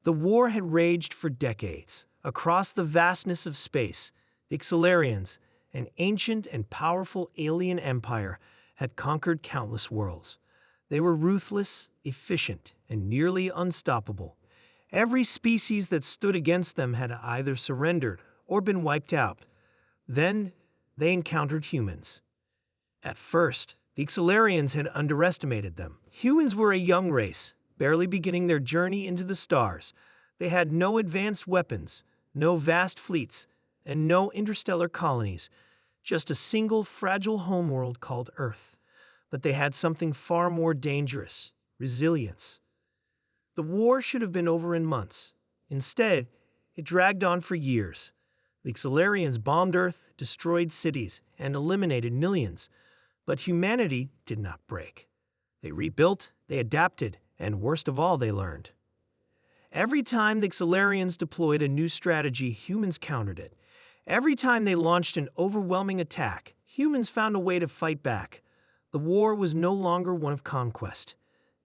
The war had raged for decades. Across the vastness of space, the Xalarians, an ancient and powerful alien empire, had conquered countless worlds. They were ruthless, efficient, and nearly unstoppable. Every species that stood against them had either surrendered or been wiped out. Then they encountered humans. At first, the Xalarians had underestimated them. Humans were a young race, barely beginning their journey into the stars. They had no advanced weapons, no vast fleets, and no interstellar colonies, just a single fragile homeworld called Earth. But they had something far more dangerous: resilience. The war should have been over in months. Instead, it dragged on for years. The Xalarians bombed Earth, destroyed cities, and eliminated millions. But humanity did not break. They rebuilt, they adapted, and worst of all, they learned. Every time the Xalarians deployed a new strategy, humans countered it. Every time they launched an overwhelming attack, humans found a way to fight back. The war was no longer one of conquest.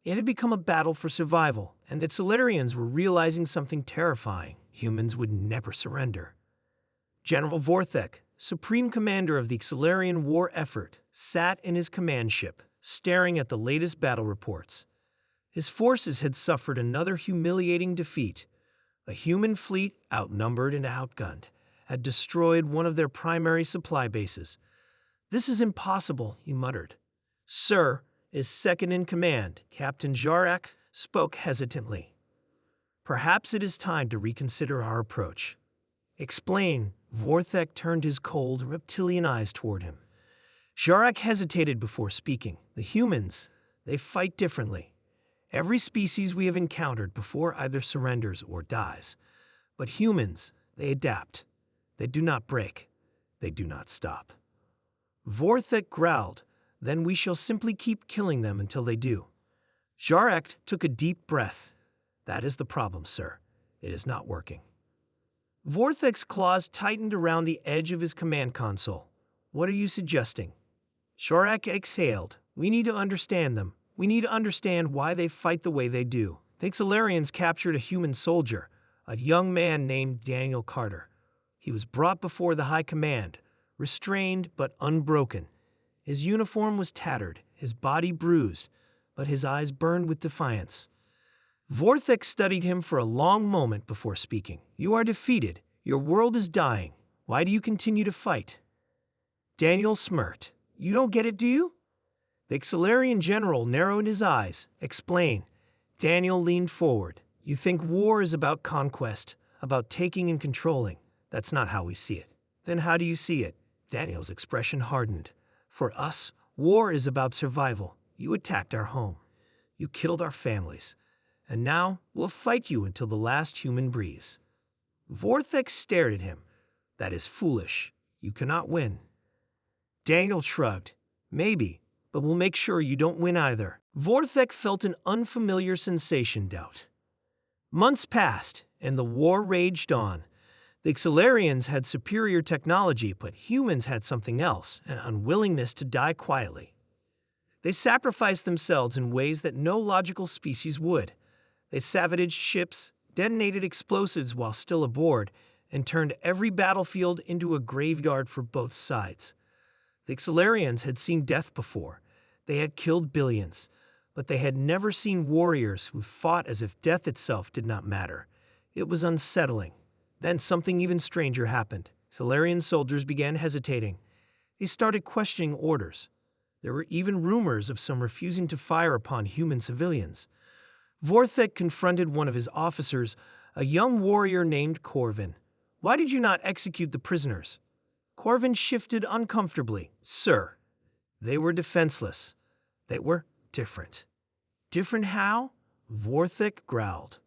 It had become a battle for survival, and the Xalarians were realizing something terrifying: humans would never surrender. General Vorthek, supreme commander of the Xalarian war effort, sat in his command ship, staring at the latest battle reports. His forces had suffered another humiliating defeat. A human fleet, outnumbered and outgunned, had destroyed one of their primary supply bases. "This is impossible," he muttered. "Sir," his second-in-command, Captain Jarak, spoke hesitantly. "Perhaps it is time to reconsider our approach." "Explain." Vorthek turned his cold, reptilian eyes toward him. Jarak hesitated before speaking. "The humans, they fight differently. Every species we have encountered before either surrenders or dies. But humans, they adapt. They do not break. They do not stop." Vorthek growled, "Then we shall simply keep killing them until they do." Jarak took a deep breath. "That is the problem, sir. It is not working." Vorthek's claws tightened around the edge of his command console. "What are you suggesting?" Jarak exhaled. "We need to understand them. We need to understand why they fight the way they do." The Xalarians captured a human soldier, a young man named Daniel Carter. He was brought before the High Command, restrained but unbroken. His uniform was tattered, his body bruised, but his eyes burned with defiance. Vorthek studied him for a long moment before speaking. "You are defeated. Your world is dying. Why do you continue to fight?" Daniel smirked. "You don't get it, do you?" The Xalarian general narrowed his eyes. "Explain." Daniel leaned forward. "You think war is about conquest, about taking and controlling. That's not how we see it." "Then how do you see it?" Daniel's expression hardened. "For us, war is about survival. You attacked our home. You killed our families. And now we'll fight you until the last human breathes." Vorthek stared at him. "That is foolish. You cannot win." Daniel shrugged. "Maybe, but we'll make sure you don't win either." Vorthek felt an unfamiliar sensation: doubt. Months passed, and the war raged on. The Xalarians had superior technology, but humans had something else: an unwillingness to die quietly. They sacrificed themselves in ways that no logical species would. They sabotaged ships, detonated explosives while still aboard, and turned every battlefield into a graveyard for both sides. The Xalarians had seen death before. They had killed billions, but they had never seen warriors who fought as if death itself did not matter. It was unsettling. Then something even stranger happened. Xalarian soldiers began hesitating. They started questioning orders. There were even rumors of some refusing to fire upon human civilians. Vorthek confronted one of his officers, a young warrior named Corvin. "Why did you not execute the prisoners?" Corvin shifted uncomfortably. "Sir, they were defenseless. They were different." "Different how?" Vorthek growled.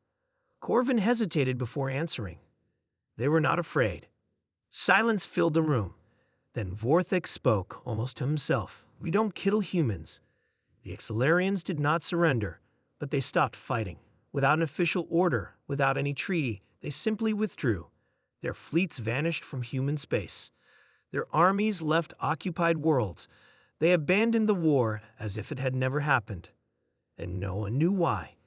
Corvin hesitated before answering. "They were not afraid." Silence filled the room. Then Vorthek spoke, almost to himself. "We don't kill humans." The Xalarians did not surrender, but they stopped fighting. Without an official order, without any treaty, they simply withdrew. Their fleets vanished from human space. Their armies left occupied worlds. They abandoned the war as if it had never happened. And no one knew why.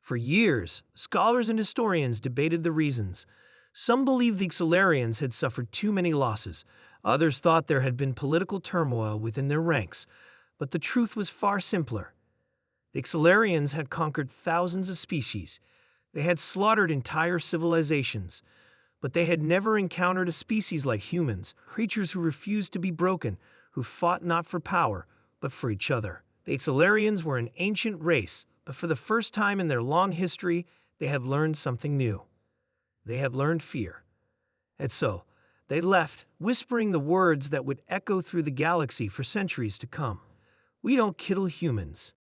For years, scholars and historians debated the reasons. Some believed the Xalarians had suffered too many losses. Others thought there had been political turmoil within their ranks. But the truth was far simpler. The Xalarians had conquered thousands of species. They had slaughtered entire civilizations. But they had never encountered a species like humans, creatures who refused to be broken, who fought not for power, but for each other. The Xalarians were an ancient race, but for the first time in their long history, they had learned something new. They had learned fear. And so, they left, whispering the words that would echo through the galaxy for centuries to come. We don't kill humans.